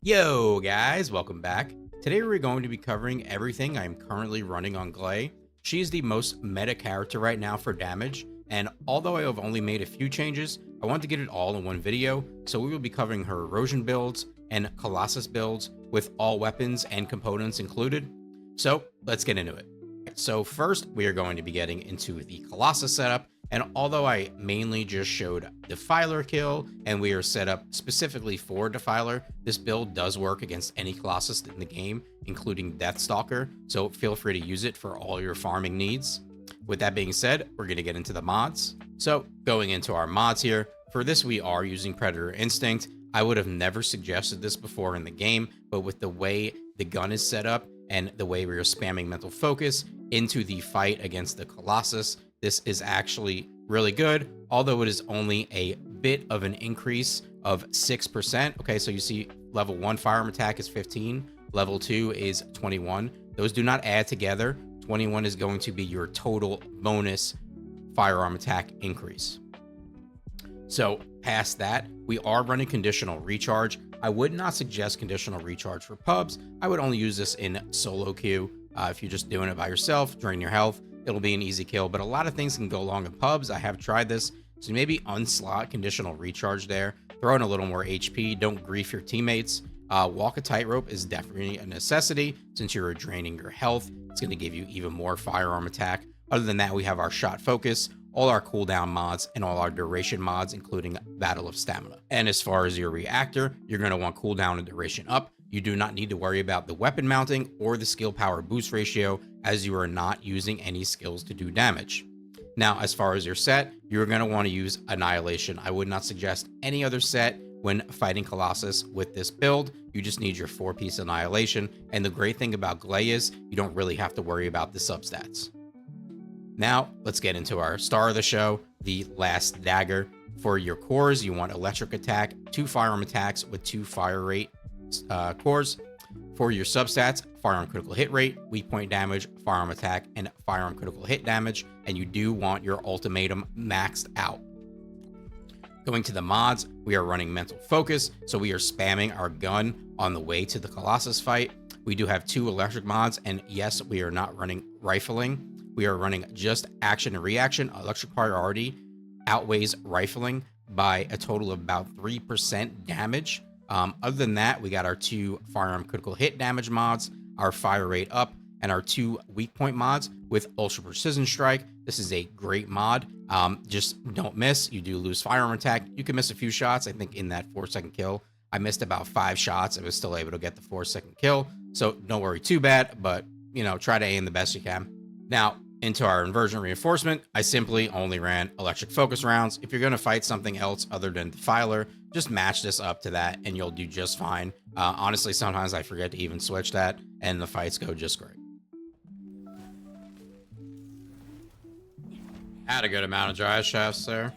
Yo guys, welcome back. Today we're going to be covering everything I'm currently running on Gley. She's the most meta character right now for damage, and although I have only made a few changes, I want to get it all in one video, so we will be covering her Erosion builds and Colossus builds with all weapons and components included. So let's get into it. So first we are going to be getting into the Colossus setup, and although I mainly just showed Defiler kill and we are set up specifically for Defiler, this build does work against any Colossus in the game, including Deathstalker, so feel free to use it for all your farming needs. With that being said, we're going to get into the mods. So going into our mods here, for this we are using Predator Instinct. I would have never suggested this before in the game, but with the way the gun is set up and the way we are spamming Mental Focus into the fight against the Colossus, this is actually really good, although it is only a bit of an increase of 6%. Okay, so you see level 1 firearm attack is 15, level 2 is 21. Those do not add together. 21 is going to be your total bonus firearm attack increase. So past that, we are running conditional recharge. I would not suggest conditional recharge for pubs. I would only use this in solo queue. If you're just doing it by yourself, drain your health, it'll be an easy kill, but a lot of things can go along in pubs. I have tried this, so maybe unslot conditional recharge there, throw in a little more HP, don't grief your teammates. Walk a tightrope is definitely a necessity since you're draining your health. It's going to give you even more firearm attack. Other than that, we have our shot focus, all our cooldown mods, and all our duration mods, including Battle of Stamina. And as far as your reactor, you're going to want cooldown and duration up. You do not need to worry about the weapon mounting or the skill power boost ratio, as you are not using any skills to do damage. Now, as far as your set, you're going to want to use Annihilation. I would not suggest any other set when fighting Colossus with this build. You just need your 4-piece Annihilation, and the great thing about Gley is you don't really have to worry about the substats. Now, let's get into our star of the show, the last Dagger. For your cores, you want Electric Attack, 2 firearm attacks with 2 fire rate cores. For your substats, firearm critical hit rate, weak point damage, firearm attack, and firearm critical hit damage, and you do want your ultimatum maxed out. Going to the mods, we are running Mental Focus, so we are spamming our gun on the way to the Colossus fight. We do have 2 electric mods, and yes, we are not running rifling. We are running just action and reaction. Electric priority outweighs rifling by a total of about 3% damage. Other than that, we got our 2 firearm critical hit damage mods, our fire rate up, and our 2 weak point mods with ultra precision strike. This is a great mod. Just don't miss. You do lose firearm attack. You can miss a few shots. I think in that 4-second kill, I missed about 5 shots. I was still able to get the 4-second kill. So don't worry too bad, but try to aim the best you can. Now, into our Inversion Reinforcement, I simply only ran electric focus rounds. If you're going to fight something else other than Defiler, just match this up to that and you'll do just fine. Honestly, sometimes I forget to even switch that and the fights go just great. Had a good amount of dry shafts there.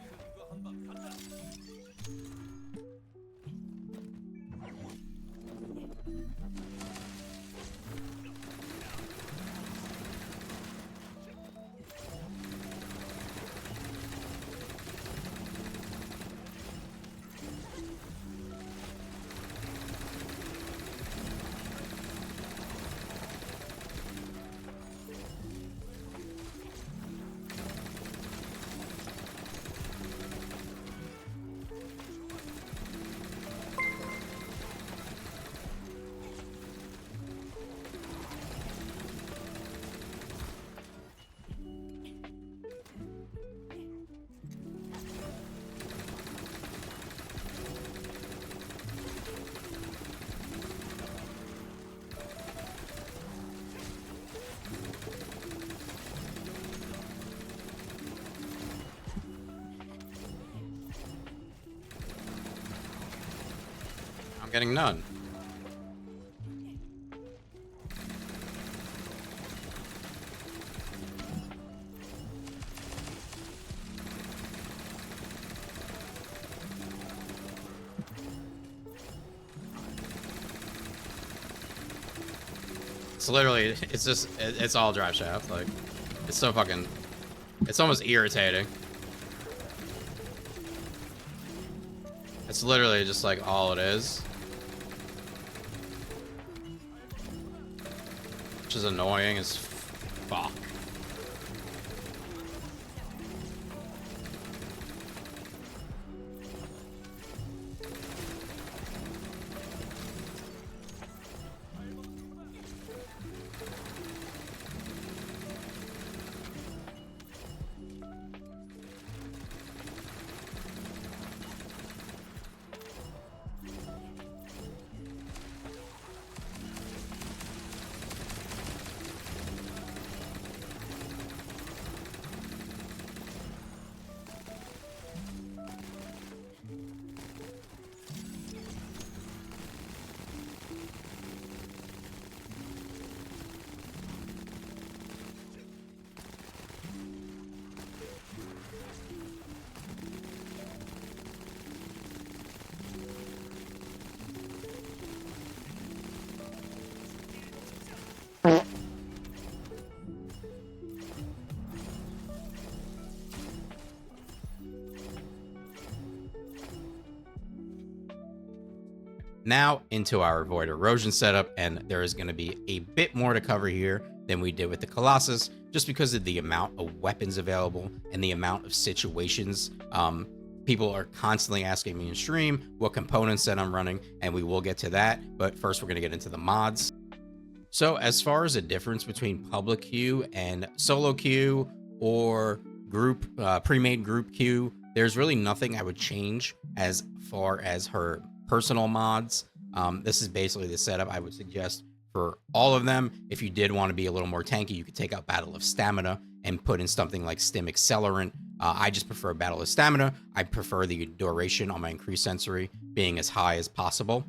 Getting none. It's literally, it's all drive shaft. Like, it's so fucking, it's almost irritating. It's literally just like all it is. which is annoying as fuck. Now into our Void Erosion setup, and there is going to be a bit more to cover here than we did with the Colossus, just because of the amount of weapons available and the amount of situations. People are constantly asking me in stream what components that I'm running, and we will get to that. But first, we're going to get into the mods. So as far as the difference between public queue and solo queue or group pre-made group queue, there's really nothing I would change as far as her personal mods. This is basically the setup I would suggest for all of them. If you did want to be a little more tanky, you could take out Battle of Stamina and put in something like Stim Accelerant. I just prefer Battle of Stamina. I prefer the duration on my increased sensory being as high as possible.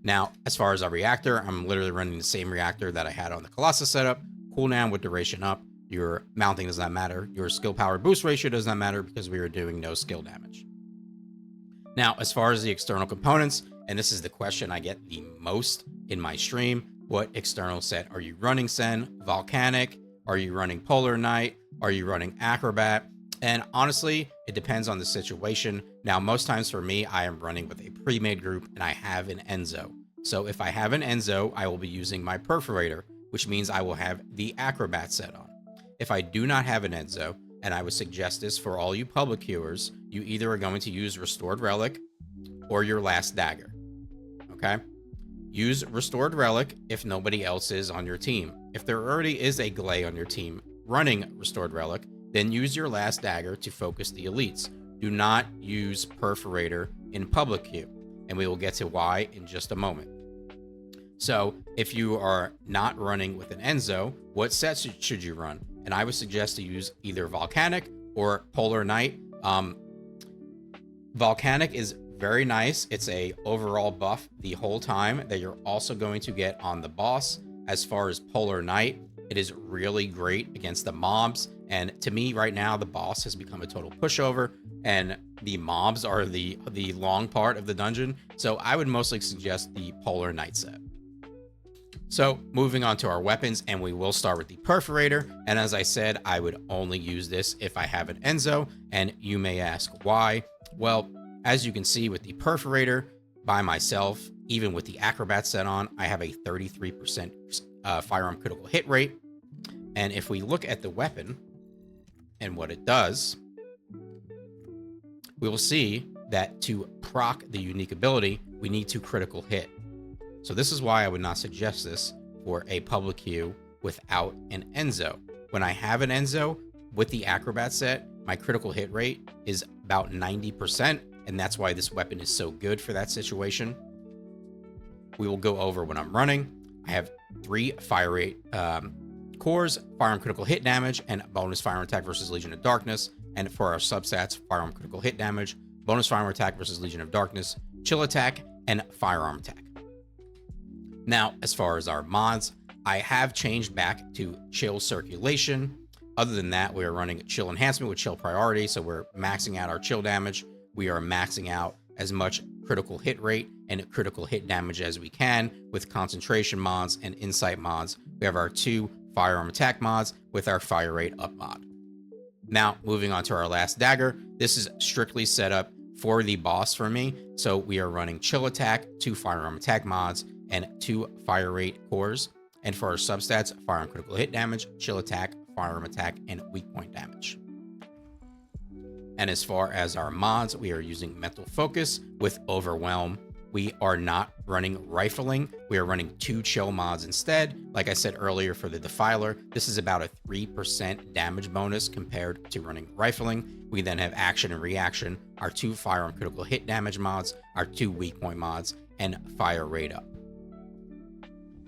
Now, as far as our reactor, I'm literally running the same reactor that I had on the Colossus setup. Cooldown with duration up. Your mounting does not matter. Your skill power boost ratio does not matter because we are doing no skill damage. Now, as far as the external components, and this is the question I get the most in my stream, what external set are you running, Sen? Volcanic? Are you running Polar Knight? Are you running Acrobat? And honestly, it depends on the situation. Now, most times for me, I am running with a pre-made group and I have an Enzo. So if I have an Enzo, I will be using my Perforator, which means I will have the Acrobat set on. If I do not have an Enzo, and I would suggest this for all you public queuers, you either are going to use Restored Relic or your last Dagger, okay? Use Restored Relic if nobody else is on your team. If there already is a Gley on your team running Restored Relic, then use your last Dagger to focus the elites. Do not use Perforator in public queue, and we will get to why in just a moment. So if you are not running with an Enzo, what sets should you run? And I would suggest to use either Volcanic or Polar Knight. Volcanic is very nice. It's a overall buff the whole time that you're also going to get on the boss. As far as Polar Knight, it is really great against the mobs. And to me right now, the boss has become a total pushover and the mobs are the long part of the dungeon. So I would mostly suggest the Polar Knight set. So moving on to our weapons, and we will start with the Perforator. And as I said, I would only use this if I have an Enzo, and you may ask why. Well, as you can see with the Perforator by myself, even with the Acrobat set on, I have a 33% firearm critical hit rate. And if we look at the weapon and what it does, we will see that to proc the unique ability, we need to critical hit. So this is why I would not suggest this for a public queue without an Enzo. When I have an Enzo with the Acrobat set, my critical hit rate is about 90%, and that's why this weapon is so good for that situation. We will go over when I'm running. I have 3 fire rate cores, firearm critical hit damage, and bonus firearm attack versus Legion of Darkness. And for our substats, firearm critical hit damage, bonus firearm attack versus Legion of Darkness, chill attack, and firearm attack. Now, as far as our mods, I have changed back to chill circulation. Other than that, we are running chill enhancement with chill priority. So we're maxing out our chill damage. We are maxing out as much critical hit rate and critical hit damage as we can with concentration mods and insight mods. We have our 2 firearm attack mods with our fire rate up mod. Now, moving on to our last Dagger. This is strictly set up for the boss for me. So we are running chill attack, 2 firearm attack mods, and 2 fire rate cores. And for our substats, firearm critical hit damage, chill attack, firearm attack, and weak point damage. And as far as our mods, we are using Mental Focus with Overwhelm. We are not running Rifling. We are running 2 chill mods instead. Like I said earlier for the Defiler, this is about a 3% damage bonus compared to running Rifling. We then have Action and Reaction, our 2 firearm critical hit damage mods, our 2 weak point mods, and Fire Rate Up.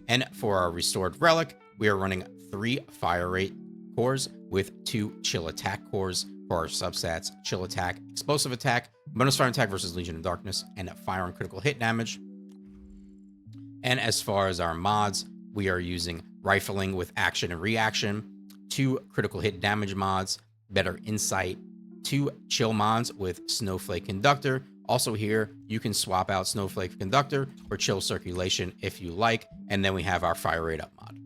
And for our Restored Relic, we are running 3 Fire Rate cores with 2 chill attack cores for our substats, chill attack, explosive attack, bonus fire attack versus Legion of Darkness, and firearm critical hit damage. And as far as our mods, we are using Rifling with Action and Reaction, 2 critical hit damage mods, Better Insight, 2 chill mods with Snowflake Conductor. Also here, you can swap out Snowflake Conductor for Chill Circulation if you like, and then we have our Fire Rate Up mod.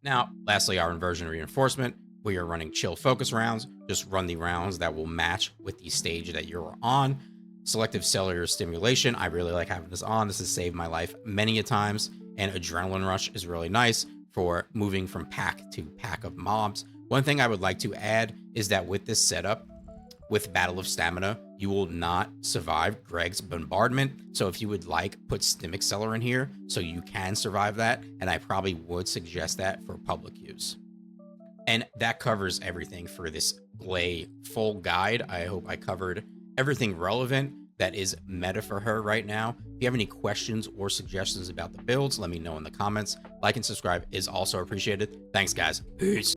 Now, lastly, our Inversion Reinforcement. We are running chill focus rounds. Just run the rounds that will match with the stage that you're on. Selective cellular stimulation. I really like having this on. This has saved my life many a times. And adrenaline rush is really nice for moving from pack to pack of mobs. One thing I would like to add is that with this setup, with Battle of Stamina, you will not survive Greg's bombardment. So if you would like, put Stim Acceler in here so you can survive that. And I probably would suggest that for public use. And that covers everything for this Gley full guide. I hope I covered everything relevant that is meta for her right now. If you have any questions or suggestions about the builds, let me know in the comments. Like and subscribe is also appreciated. Thanks, guys. Peace.